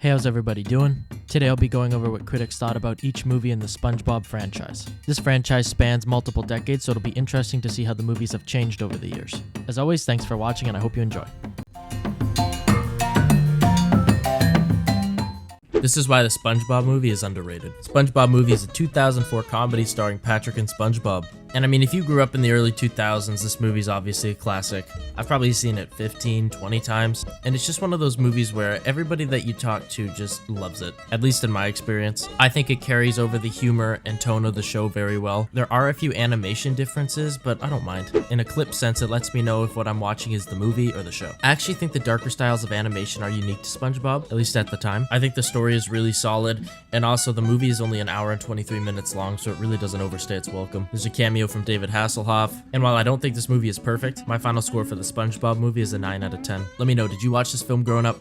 Hey, how's everybody doing? Today I'll be going over what critics thought about each movie in the SpongeBob franchise. This franchise spans multiple decades, so it'll be interesting to see how the movies have changed over the years. As always, thanks for watching and I hope you enjoy. This is why the SpongeBob movie is underrated. SpongeBob movie is a 2004 comedy starring Patrick and SpongeBob. And I mean, if you grew up in the early 2000s, this movie's obviously a classic. I've probably seen it 15, 20 times. And it's just one of those movies where everybody that you talk to just loves it, at least in my experience. I think it carries over the humor and tone of the show very well. There are a few animation differences, but I don't mind. In a clip sense, it lets me know if what I'm watching is the movie or the show. I actually think the darker styles of animation are unique to SpongeBob, at least at the time. I think the story is really solid, and also the movie is only an hour and 23 minutes long, so it really doesn't overstay its welcome. There's a cameo from David Hasselhoff, and while I don't think this movie is perfect, my final score for the SpongeBob movie is a 9 out of 10. Let me know, did you watch this film growing up?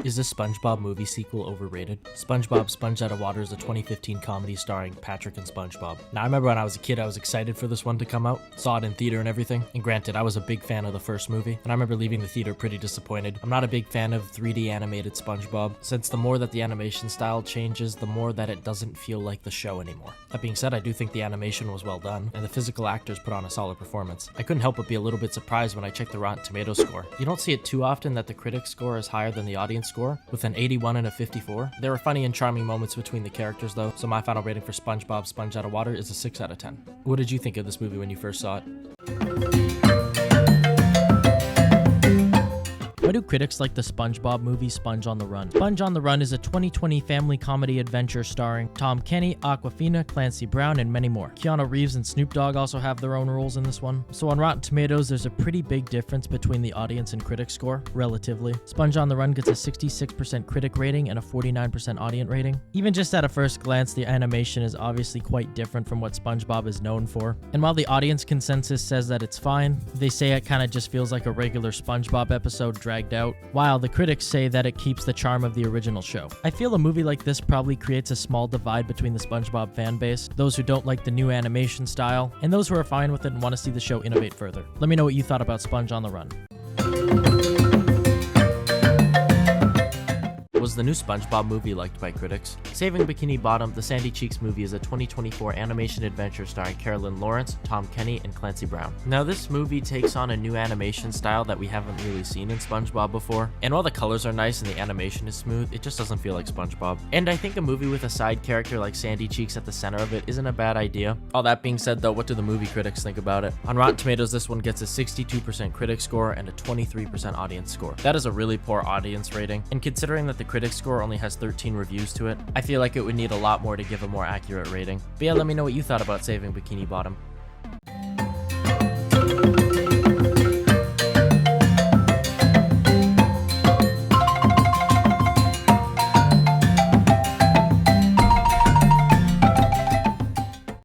Is this SpongeBob movie sequel overrated? SpongeBob Sponge Out of Water is a 2015 comedy starring Patrick and SpongeBob. Now, I remember when I was a kid, I was excited for this one to come out, saw it in theater and everything, and granted, I was a big fan of the first movie, and I remember leaving the theater pretty disappointed. I'm not a big fan of 3D animated SpongeBob, since the more that the animation style changes, the more that it doesn't feel like the show anymore. That being said, I do think the animation was well done, and the physical actors put on a solid performance. I couldn't help but be a little bit surprised when I checked the Rotten Tomatoes score. You don't see it too often that the critic score is higher than the audience score, with an 81 and a 54. There were funny and charming moments between the characters though, so my final rating for SpongeBob Sponge Out of Water is a 6 out of 10. What did you think of this movie when you first saw it? Why do critics like the SpongeBob movie Sponge on the Run? Sponge on the Run is a 2020 family comedy adventure starring Tom Kenny, Awkwafina, Clancy Brown, and many more. Keanu Reeves and Snoop Dogg also have their own roles in this one. So on Rotten Tomatoes, there's a pretty big difference between the audience and critic score, relatively. Sponge on the Run gets a 66% critic rating and a 49% audience rating. Even just at a first glance, the animation is obviously quite different from what SpongeBob is known for. And while the audience consensus says that it's fine, they say it kind of just feels like a regular SpongeBob episode dragged out, while the critics say that it keeps the charm of the original show. I feel a movie like this probably creates a small divide between the SpongeBob fan base, those who don't like the new animation style, and those who are fine with it and want to see the show innovate further. Let me know what you thought about Sponge on the Run. Was the new SpongeBob movie liked by critics? Saving Bikini Bottom, the Sandy Cheeks movie is a 2024 animation adventure starring Carolyn Lawrence, Tom Kenny, and Clancy Brown. Now, this movie takes on a new animation style that we haven't really seen in SpongeBob before, and while the colors are nice and the animation is smooth, it just doesn't feel like SpongeBob. And I think a movie with a side character like Sandy Cheeks at the center of it isn't a bad idea. All that being said though, what do the movie critics think about it? On Rotten Tomatoes, this one gets a 62% critic score and a 23% audience score. That is a really poor audience rating, and considering that the critic score only has 13 reviews to it, I feel like it would need a lot more to give a more accurate rating. But yeah, let me know what you thought about Saving Bikini Bottom.